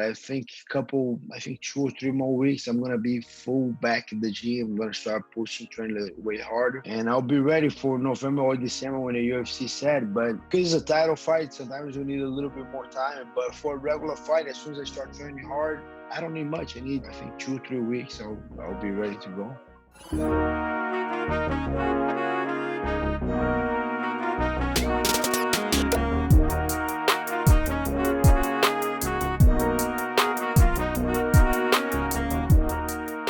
I think 2 or 3 more weeks, I'm gonna be full back in the gym. I'm gonna start pushing, training way harder, and I'll be ready for November or December when the UFC set. But because it's a title fight, sometimes we need a little bit more time. But for a regular fight, as soon as I start training hard, I don't need much. I need, I think, 2 or 3 weeks. I'll be ready to go.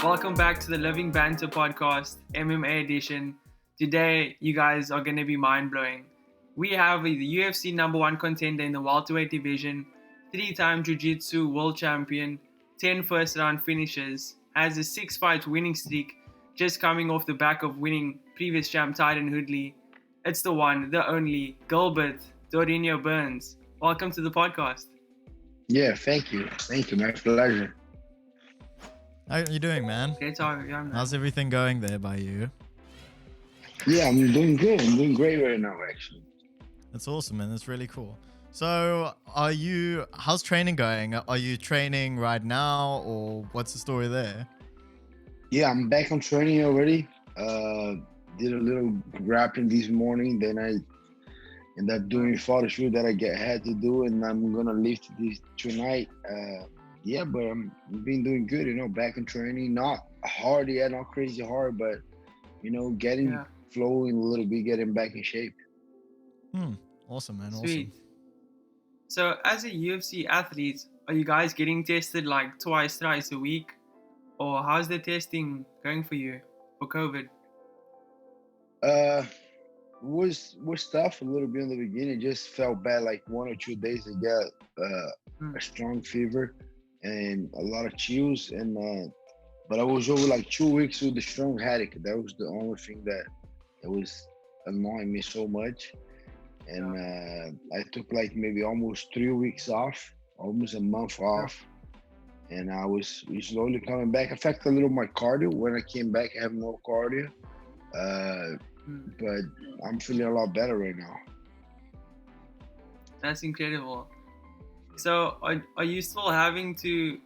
Welcome back to the Living Banter Podcast, MMA edition. Today, you guys are going to be mind-blowing. We have the UFC #1 contender in the welterweight division, 3-time jiu-jitsu world champion, 10 first-round finishes, has a 6-fight winning streak, just coming off the back of winning previous champ Tyron Woodley. It's the one, the only, Gilbert Durinho Burns. Welcome to the podcast. Yeah, thank you. Thank you, my pleasure. How are you doing, man? Great to have you on, man. How's everything going there by you? Yeah, I'm doing good. I'm doing great right now, actually. That's awesome, man. That's really cool. So, how's training going? Are you training right now, or what's the story there? Yeah, I'm back on training already. Did a little grappling this morning. Then I ended up doing photo shoot that I had to do, and I'm gonna lift this tonight. Yeah, but I'm been doing good, back in training. Not hard yet, not crazy hard, but, getting flowing a little bit, getting back in shape. Awesome, man. Sweet. Awesome. So, as a UFC athlete, are you guys getting tested like twice, thrice a week? Or how's the testing going for you for COVID? Was tough a little bit in the beginning. Just felt bad like 1 or 2 days. I got a strong fever and a lot of chills, but I was over like 2 weeks with a strong headache. That was the only thing that was annoying me so much. And I took like maybe almost 3 weeks off, almost a month off, and I was slowly coming back. Affected a little my cardio. When I came back, I have no cardio, but I'm feeling a lot better right now. That's incredible. So are you still having to,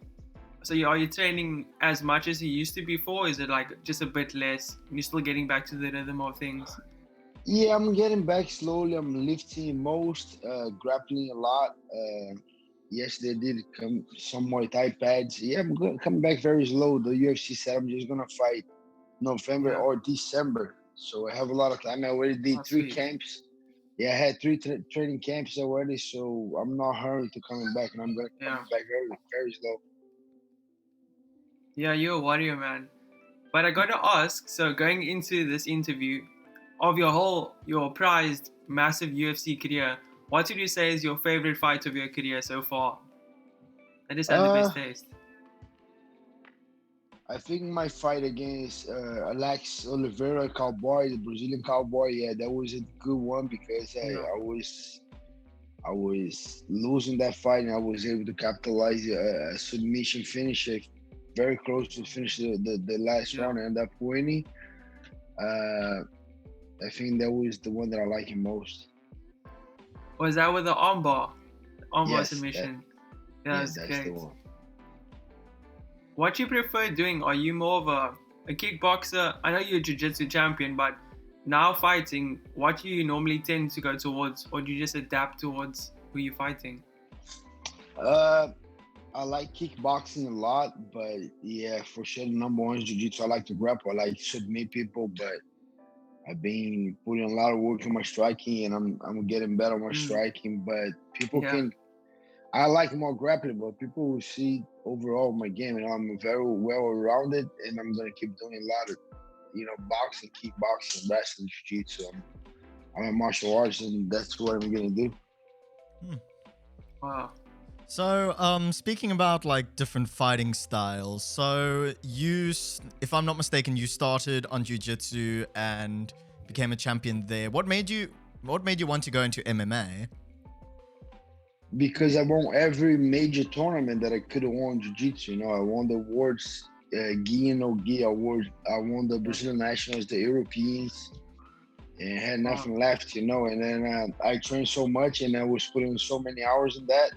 are you training as much as you used to before? Or is it like just a bit less? You're still getting back to the rhythm of things? Yeah, I'm getting back slowly. I'm lifting most, grappling a lot. Yesterday I did some Muay Thai pads. Yeah, I'm coming back very slow. The UFC said I'm just gonna fight November or December. So I have a lot of time. I already did 3 camps. Yeah, I had 3 training camps already, so I'm not hurried to coming back, and I'm gonna come back very, very slow. Yeah, you're a warrior, man. But I gotta ask, so going into this interview, of your prized massive UFC career, what would you say is your favorite fight of your career so far? I just had the best taste. I think my fight against Alex Oliveira, Cowboy, the Brazilian Cowboy, yeah, that was a good one because I was losing that fight and I was able to capitalize a submission finish, very close to finish the last round and end up winning. I think that was the one that I like him most. Was that with the armbar? Yes, submission? That's great. the one. What do you prefer doing? Are you more of a kickboxer? I know you're a jiu-jitsu champion, but now fighting, what do you normally tend to go towards, or do you just adapt towards who you're fighting? I like kickboxing a lot, but yeah, for sure, number one is jiu-jitsu. I like to grapple. I like to submit people, but I've been putting a lot of work on my striking, and I'm getting better on my striking. But people I like more grappling, but people will see overall my game, and I'm very well-rounded, and I'm gonna keep doing a lot of, boxing, kickboxing, wrestling, jiu-jitsu. I'm a martial artist, and that's what I'm gonna do. Wow. So, speaking about like different fighting styles, so if I'm not mistaken, you started on jiu-jitsu and became a champion there. What made you want to go into MMA? Because I won every major tournament that I could have won jiu-jitsu. I won the awards, gi and no gi award. I won the Brazilian Nationals, the Europeans, and had nothing left, And then I trained so much, and I was putting so many hours in that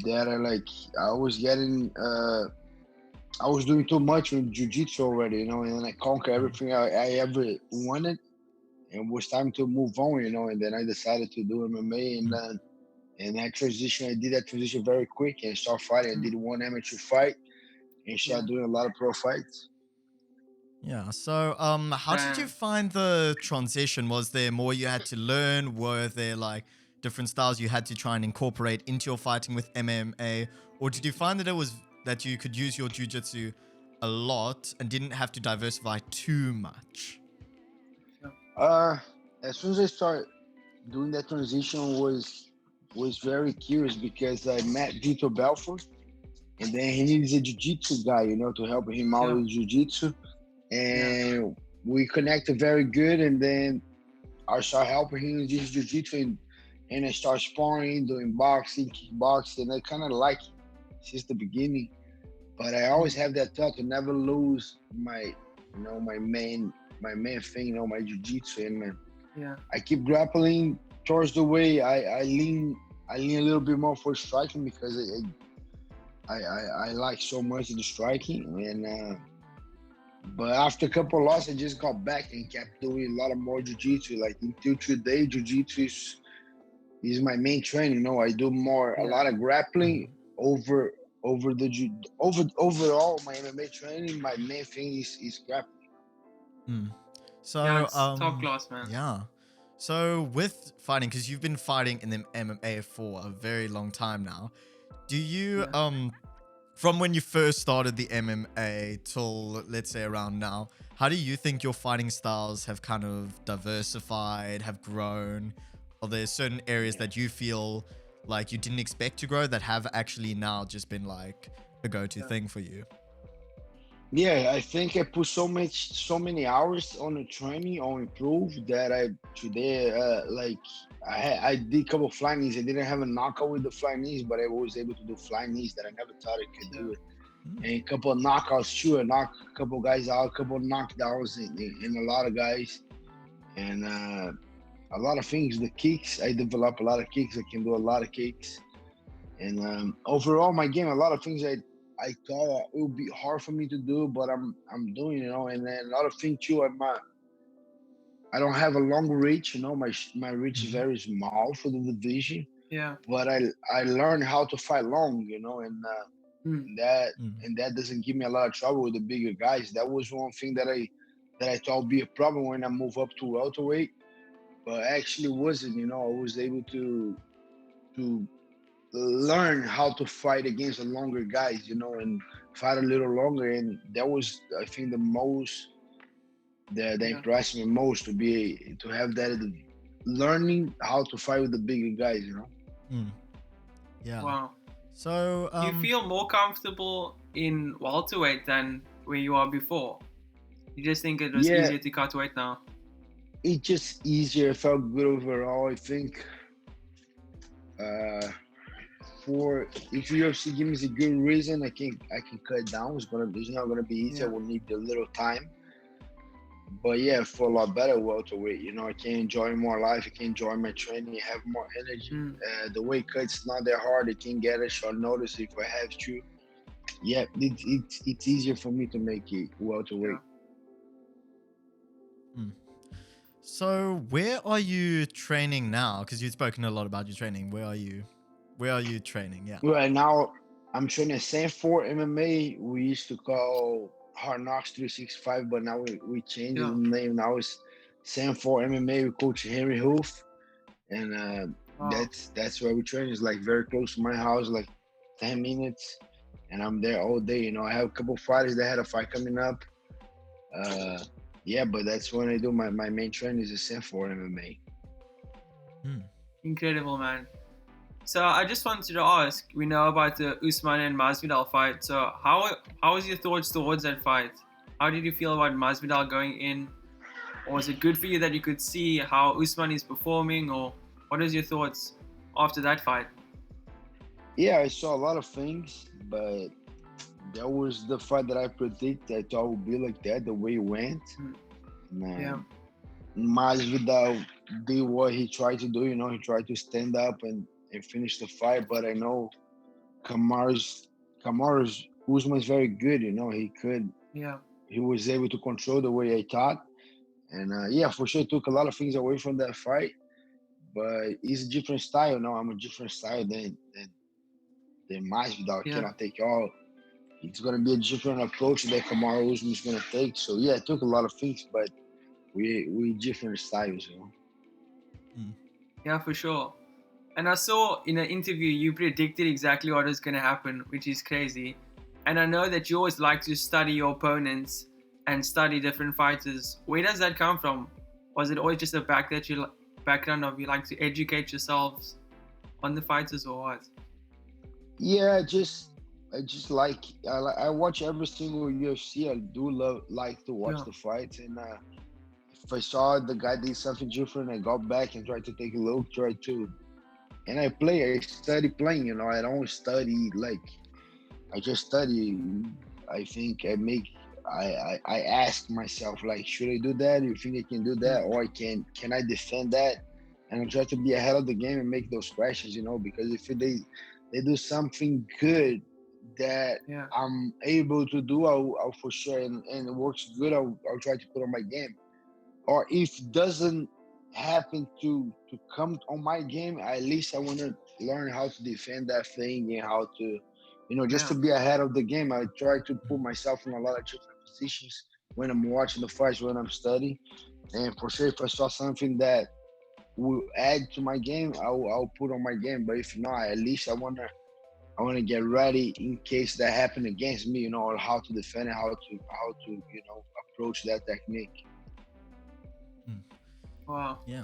that I was getting I was doing too much with jiu-jitsu already, and then I conquered everything I ever wanted, and it was time to move on, and then I decided to do MMA, and that transition, I did that transition very quick and started fighting. I did one amateur fight and started doing a lot of pro fights. Yeah. So, how did you find the transition? Was there more you had to learn? Were there like different styles you had to try and incorporate into your fighting with MMA, or did you find that it was that you could use your jiu-jitsu a lot and didn't have to diversify too much? As soon as I started doing that transition, was very curious because I met Vitor Belfort, and then he needs a jiu-jitsu guy, to help him out with jiu-jitsu. And we connected very good, and then I started helping him with jiu-jitsu, and I started sparring, doing boxing, kickboxing, and I kind of like it since the beginning. But I always have that thought to never lose my main thing, my jiu-jitsu, and I keep grappling towards the way I lean a little bit more for striking because I like so much the striking, and but after a couple of losses, I just got back and kept doing a lot of more jiu-jitsu. Like until today, jiu-jitsu is my main training. I do a lot of grappling over overall my MMA training. My main thing is grappling. So it's top class, man. Yeah. So with fighting, because you've been fighting in the MMA for a very long time now, do you from when you first started the MMA till let's say around now, how do you think your fighting styles have kind of diversified, have grown? Are there certain areas that you feel like you didn't expect to grow that have actually now just been like a go-to thing for you? Yeah, I think I put so many hours on the training on improve that today I did a couple of flying knees. I didn't have a knockout with the flying knees, but I was able to do flying knees that I never thought I could do it. And a couple of knockouts too. I knocked a couple of guys out, a couple of knockdowns in a lot of guys, and a lot of things. The kicks, I developed a lot of kicks. I can do a lot of kicks, and overall my game, a lot of things I thought it would be hard for me to do, but I'm doing, and then another thing too, I don't have a long reach, my reach is very small for the division. Yeah. But I learned how to fight long, and that doesn't give me a lot of trouble with the bigger guys. That was one thing that I thought would be a problem when I move up to welterweight, but actually wasn't. I was able to learn how to fight against the longer guys, and fight a little longer, and that was, I think, the most that impressed me most to have that learning how to fight with the bigger guys, Yeah. Wow. So do you feel more comfortable in welterweight than where you are before? You just think it was easier to cut weight now? It's just easier. I felt good overall. I think if UFC gives me a good reason, I can cut down. It's not gonna be easy. I will need a little time. But yeah, for a lot better welterweight, I can enjoy more life. I can enjoy my training, have more energy. The weight cut's not that hard. I can get a short notice if I have to. Yeah, it's easier for me to make it welterweight. So where are you training now? Because you've spoken a lot about your training. Where are you training? Yeah. Right now, I'm training Sanford MMA. We used to call Hard Knocks 365, but now we changed the name. Now it's Sanford MMA with Coach Henry Hoof, and that's where we train. It's like very close to my house, like 10 minutes, and I'm there all day. I have a couple of fighters that had a fight coming up. But that's when I do my main training is a Sanford MMA. Incredible, man. So I just wanted to ask, we know about the Usman and Masvidal fight. So how was your thoughts towards that fight? How did you feel about Masvidal going in? Or was it good for you that you could see how Usman is performing? Or what is your thoughts after that fight? Yeah, I saw a lot of things, but that was the fight that I predicted. I thought it would be like that, the way it went. Masvidal did what he tried to do. He tried to stand up and finish the fight, but I know Kamaru's Kamaru's Usman's very good. Yeah. He was able to control the way I thought, and yeah, for sure, took a lot of things away from that fight. But it's a different style. No, I'm a different style than Masvidal. Yeah. Cannot take all. It's gonna be a different approach that Kamaru Usman is gonna take. So yeah, it took a lot of things, but we different styles. Yeah, for sure. And I saw in an interview you predicted exactly what was going to happen, which is crazy. And I know that you always like to study your opponents and study different fighters. Where does that come from? Was it always just a background of you like to educate yourselves on the fighters or what? Yeah, I just I watch every single UFC. I do like to watch Yeah. the fights, and if I saw the guy did something different, I got back and tried to take a look, and I study playing. I don't study like I just study. I think I ask myself like, should I do that? You think I can do that, or can I defend that? And I try to be ahead of the game and make those questions. Because if they do something good that Yeah. I'm able to do, I'll for sure, and it works good. I'll try to put on my game. Or if doesn't happen to come on my game, at least I want to learn how to defend that thing and how to, just to Yeah. be ahead of the game. I try to put myself in a lot of different positions when I'm watching the fights, when I'm studying. And for sure, if I saw something that will add to my game, I'll put on my game. But if not, at least I wanna get ready in case that happen against me, or how to defend it, how to approach that technique. Wow. Yeah.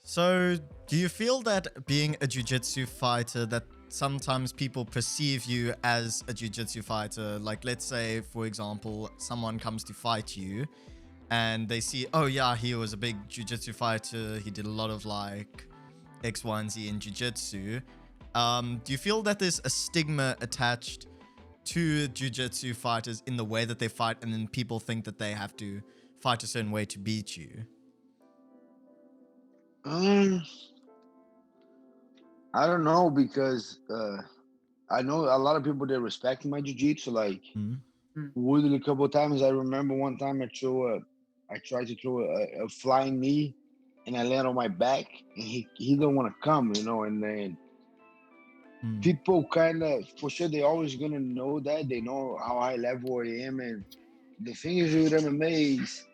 So, do you feel that being a jiu-jitsu fighter, that sometimes people perceive you as a jiu-jitsu fighter? Like, let's say, for example, someone comes to fight you and they see, oh yeah, he was a big jiu-jitsu fighter. He did a lot of like X, Y, and Z in jiu-jitsu. Do you feel that there's a stigma attached to jiu-jitsu fighters in the way that they fight, and then people think that they have to fight a certain way to beat you? Um, I don't know because I know a lot of people that respect my jiu-jitsu. Like Mm. Woodley a couple of times. I remember one time I tried to throw a flying knee, and I land on my back, and he don't want to come, and then Mm. people kind of for sure they always gonna know that they know how high level I am, and the thing is with MMA is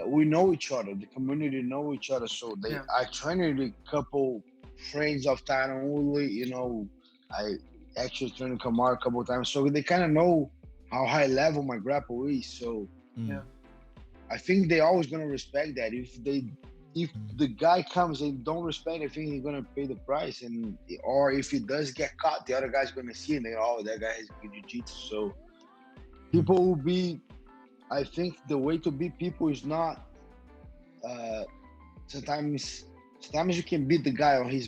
we know each other. The community know each other, so Yeah. I trained a couple friends of Tyron Woodley. I actually trained Kamar a couple of times, so they kind of know how high level my grapple is. So Mm. Yeah. I think they always gonna respect that. If the guy comes and don't respect, I think he's gonna pay the price, or if he does get caught, the other guy's gonna see and they that guy has good jiu-jitsu. So people will be. I think the way to beat people is not. Uh, sometimes you can beat the guy on his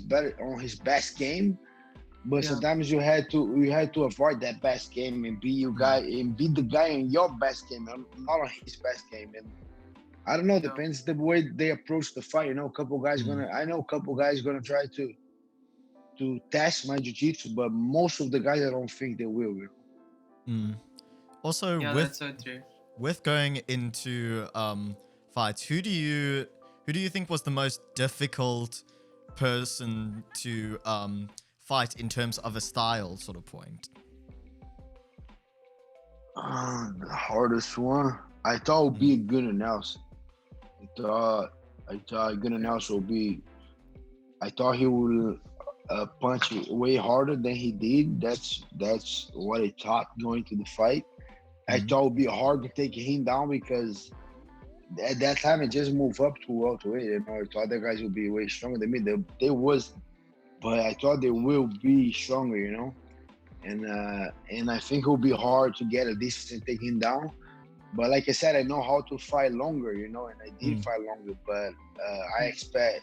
best game, but Yeah. sometimes you had to avoid that best game and beat the guy in your best game, not on his best game. And I don't know, Yeah. depends the way they approach the fight. A couple guys I know a couple guys gonna try to test my jiu-jitsu, but most of the guys I don't think they will. Mm. Also, Yeah, that's so true. with going into fights, who do you think was the most difficult person to fight in terms of a style sort of point? The hardest one, I thought would be Gunnar Nelson. I thought Gunnar Nelson would be. I thought he would punch it way harder than he did. That's what I thought going to the fight. I thought it would be hard to take him down because at that time it just moved up to welterweight. I thought the guys would be way stronger than me. They was, but I thought they will be stronger. And I think it will be hard to get a distance and take him down. But like I said, I know how to fight longer, and I did fight longer. But I expect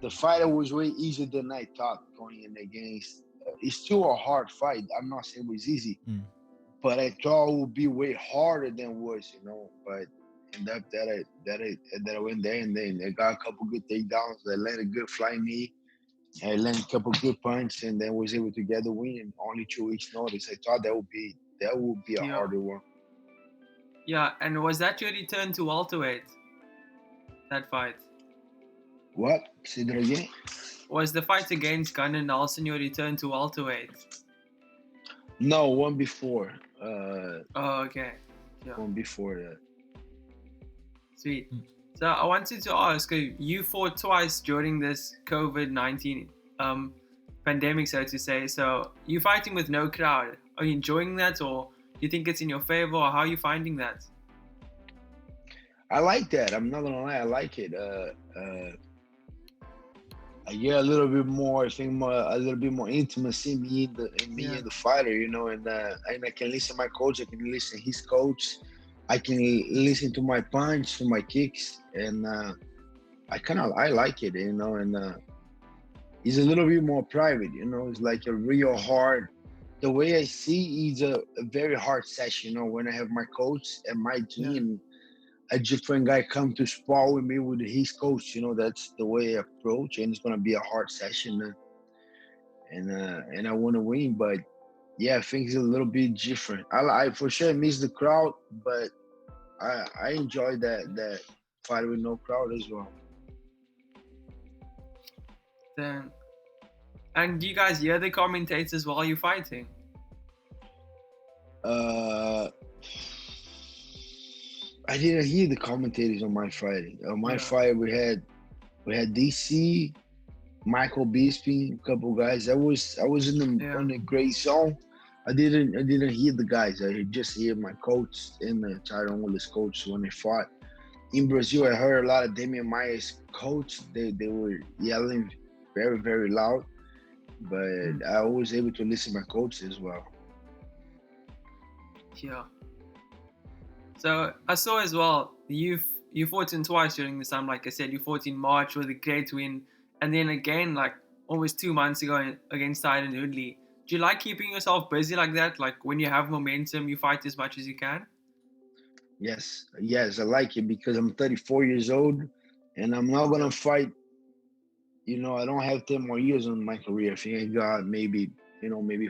the fight was way easier than I thought going in against. It's still a hard fight. I'm not saying it was easy, but I thought it would be way harder than it was, But ended up that I went there and then I got a couple good takedowns. I landed a good flying knee, I landed a couple good punches and then was able to get the win in only 2 weeks notice. I thought that would be a Yeah. harder one. Yeah, and was that your return to welterweight? That fight? What? Say that again? Was the fight against Gunnar Nelson your return to welterweight? No, one before. Oh, okay. Yeah. One before that. Sweet. So I wanted to ask, you fought twice during this COVID-19 pandemic, so to say. So you're fighting with no crowd. Are you enjoying that, or do you think it's in your favor, or how are you finding that? I like that. I'm not gonna lie, I like it. I get a little bit more, I think, a little bit more intimacy in me and the fighter, you know, and I can listen to my coach, I can listen to his coach, I can listen to my punch, to my kicks, and I like it, you know, and it's a little bit more private, you know. It's like a real hard. The way I see it's a very hard session, you know, when I have my coach and my team. A different guy come to spar with me with his coach, you know. That's the way I approach, and it's gonna be a hard session, and I want to win. But yeah, I think it's a little bit different. I for sure miss the crowd, but I enjoy that fight with no crowd as well. Then, and do you guys hear the commentators while you're fighting? I didn't hear the commentators on my fight. On my fight, we had DC, Michael Bisping, a couple guys. I was in the gray zone. I didn't hear the guys. I just hear my coach and Tyron Woodley's coach when they fought. In Brazil, I heard a lot of Damian Maia's coach. They were yelling very, very loud, but I was able to listen to my coach as well. Yeah. So I saw as well, you fought in twice during this time. Like I said, you fought in March with a great win, and then again, like almost 2 months ago against Tyron Woodley. Do you like keeping yourself busy like that? Like when you have momentum, you fight as much as you can? Yes, I like it because I'm 34 years old, and I'm not gonna fight. You know, I don't have 10 more years on my career. I think I got maybe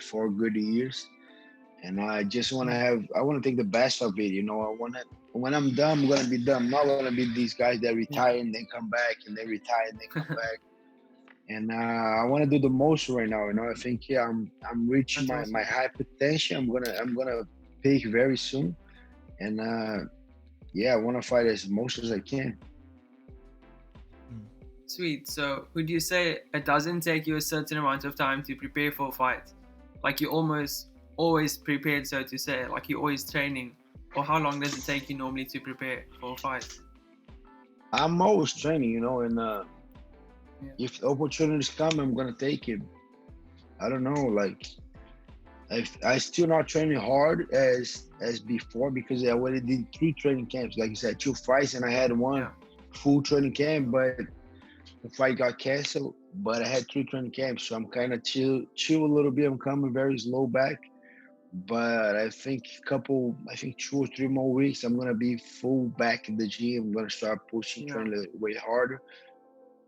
4 good years. And I just want to take the best of it. You know, when I'm done, I'm going to be done. I'm not going to be these guys that retire and then come back and then retire and then come back. And I want to do the most right now. You know, I think I'm reaching my high potential. I'm gonna peak very soon. And I want to fight as most as I can. Sweet. So would you say it doesn't take you a certain amount of time to prepare for a fight? Like you always prepared, so to say, like you're always training, or how long does it take you normally to prepare for a fight? I'm always training, you know, and if opportunities come, I'm gonna take it. I don't know, like I still not training hard as before because I already did 3 training camps. Like you said, 2 fights, and I had one full training camp, but the fight got canceled. But I had 3 training camps, so I'm kind of chill a little bit. I'm coming very slow back. But I think 2 or 3 more weeks, I'm gonna be full back in the gym. I'm gonna start pushing, training way harder,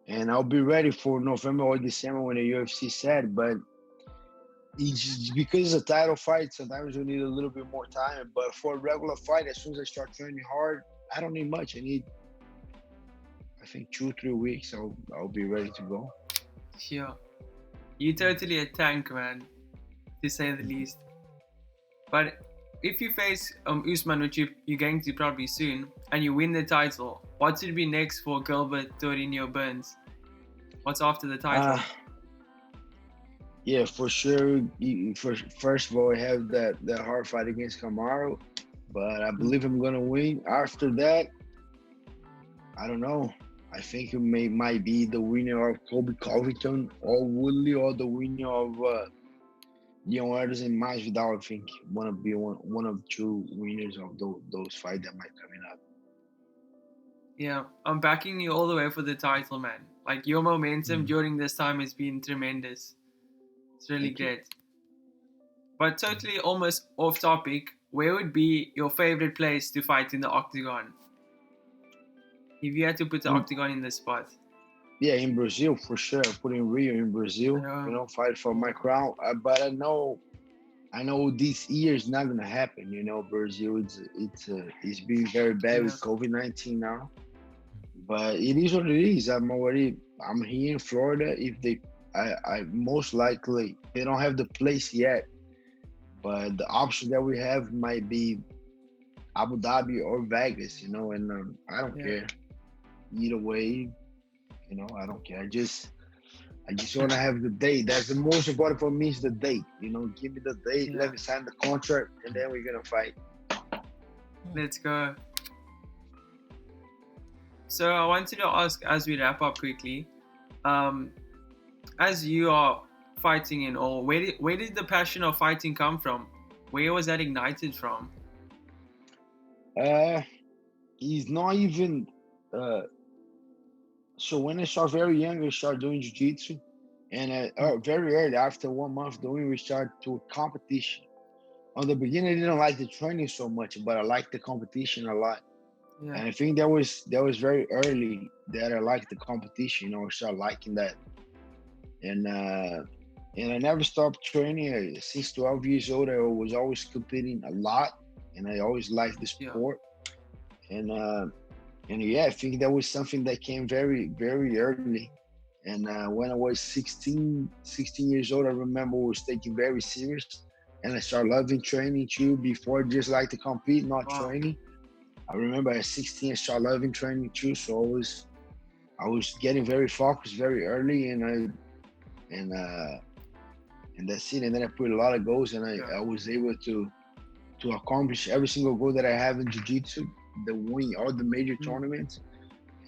and I'll be ready for November or December when the UFC set. But it's just because it's a title fight, sometimes you need a little bit more time. But for a regular fight, as soon as I start training hard, I don't need much. I need, I think, 2 or 3 weeks. I'll be ready to go. Sure, you're totally a tank, man, to say the least. But if you face Usman, which you're going to probably soon, and you win the title, what should be next for Gilbert Durinho Burns? What's after the title? Yeah, for sure. First of all, I have that hard fight against Kamaru, but I believe I'm gonna win. After that, I don't know. I think it might be the winner of Colby Covington or Woodley, or the winner of Leon Edwards and Masvidal. I think want to be one of 2 winners of those fights that might coming up. Yeah, I'm backing you all the way for the title, man. Like your momentum during this time has been tremendous. It's really great. But totally almost off topic, where would be your favorite place to fight in the octagon? If you had to put the octagon in this spot. Yeah, in Brazil for sure. I put in Rio in Brazil. Fight for my crown. But I know this year is not gonna happen. Brazil it's being very bad with COVID-19 now. But it is what it is. I'm here in Florida. If I most likely they don't have the place yet, but the option that we have might be Abu Dhabi or Vegas. And I don't care either way. I don't care. I just want to have the date. That's the most important for me is the date. Give me the date. Let me sign the contract, and then we're gonna fight. Let's go. So I wanted to ask, as we wrap up quickly, as you are fighting and all, where did the passion of fighting come from? Where was that ignited from? He's not even. So when I started very young, I started doing jiu-jitsu, and very early, after 1 month doing, we started to competition. On the beginning, I didn't like the training so much, but I liked the competition a lot. Yeah. And I think that was very early that I liked the competition. I started liking that, and I never stopped training. Since 12 years old, I was always competing a lot, and I always liked the sport. Yeah. And I think that was something that came very, very early. And when I was 16 years old, I remember I was taking very serious, and I started loving training too. Before, just like to compete, not training. I remember at 16, I started loving training too. So I was getting very focused very early, and that's it. And then I put a lot of goals, and I was able to accomplish every single goal that I have in jiu-jitsu, the win all the major tournaments.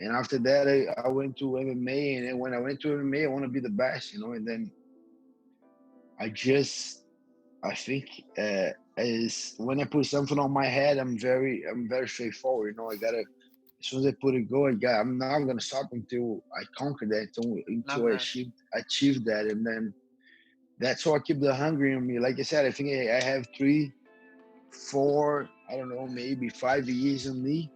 And after that, I went to MMA, and then when I went to MMA, I want to be the best, and then I think is when I put something on my head, I'm very straightforward. I gotta, as soon as I put it go, I'm not gonna stop until I conquer that, until I achieve that, and then that's how I keep the hunger in me. Like I said, I think I have 3, 4, I don't know, maybe 5 years in me,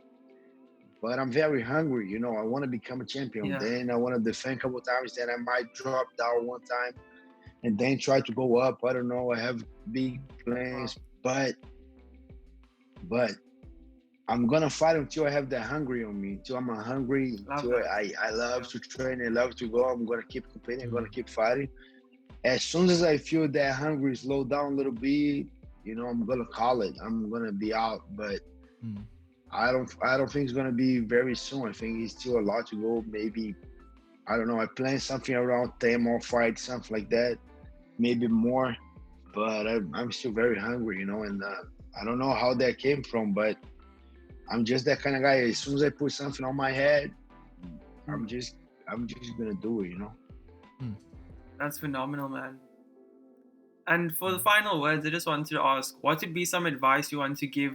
but I'm very hungry. I want to become a champion. Yeah. Then I want to defend a couple times. Then I might drop down one time, and then try to go up. I don't know. I have big plans, but I'm gonna fight until I have that hungry on me. Until I'm hungry. Until I love to train. I love to go. I'm gonna keep competing. I'm gonna keep fighting. As soon as I feel that hungry slow down a little bit, I'm gonna call it. I'm gonna be out, but I don't think it's gonna be very soon. I think it's still a lot to go. Maybe, I don't know. I plan something around 10 more fights, something like that, maybe more. But I'm still very hungry, and I don't know how that came from, but I'm just that kind of guy. As soon as I put something on my head, I'm just gonna do it, That's phenomenal, man. And for the final words, I just wanted to ask, what would be some advice you want to give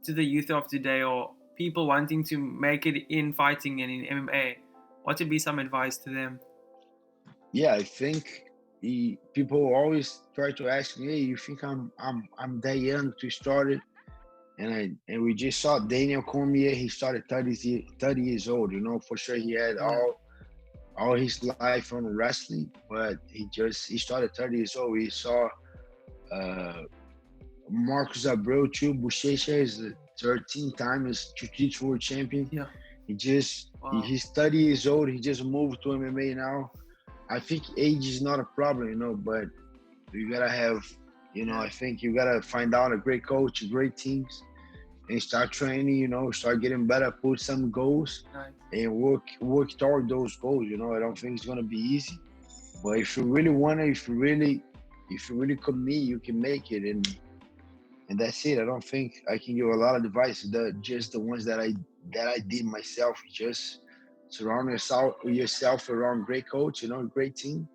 to the youth of today, or people wanting to make it in fighting and in MMA? What would be some advice to them? Yeah, I think people always try to ask me, "Hey, you think I'm that young to start it?" And we just saw Daniel Cormier. He started 30 years old. For sure he had all his life on wrestling, but he started 30 years old. We saw Marcos Abreu too. Buchecha is the 13 times jiu-jitsu world champion. Yeah. He's 30 years old. He just moved to MMA now. I think age is not a problem, but you gotta have, I think you gotta find out a great coach, great teams, and start training, start getting better, put some goals, and work toward those goals. I don't think it's gonna be easy, but if you really want it, if you really commit, you can make it, and that's it. I don't think I can give a lot of advice. Just the ones that I did myself. Just surround yourself around great coach, great team,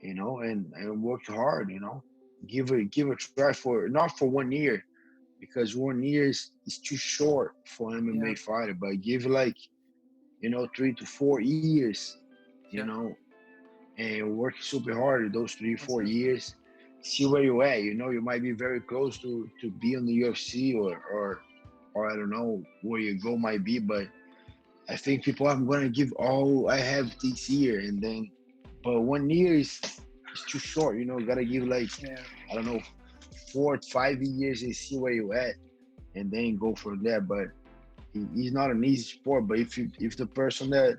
and work hard. Give a try for not for 1 year, because 1 year is too short for an MMA fighter. But give 3 to 4 years, and work super hard those 3-4 years. See where you at. You might be very close to be on the UFC or I don't know where your goal might be, but I think people, I'm gonna give all I have this year, and then, but 1 year is too short. You know, you gotta give like I don't know, 4 to 5 years and see where you at, and then go from there. But it's not an easy sport. But if the person that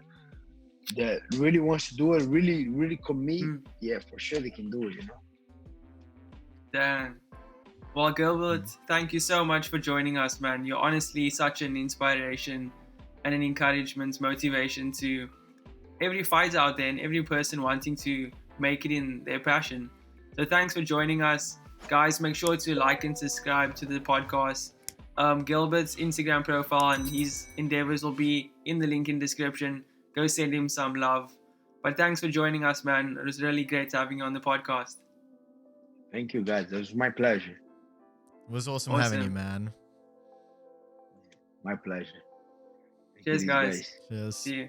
really wants to do it, really commit, yeah, for sure they can do it. You know. Damn. Well, Gilbert, thank you so much for joining us, man. You're honestly such an inspiration and an encouragement, motivation to every fighter out there and every person wanting to make it in their passion. So thanks for joining us. Guys, make sure to like and subscribe to the podcast. Gilbert's Instagram profile and his endeavors will be in the link in description. Go send him some love. But thanks for joining us, man. It was really great having you on the podcast. Thank you, guys. It was my pleasure. It was awesome having you, man. My pleasure. Cheers, guys. Cheers. See you.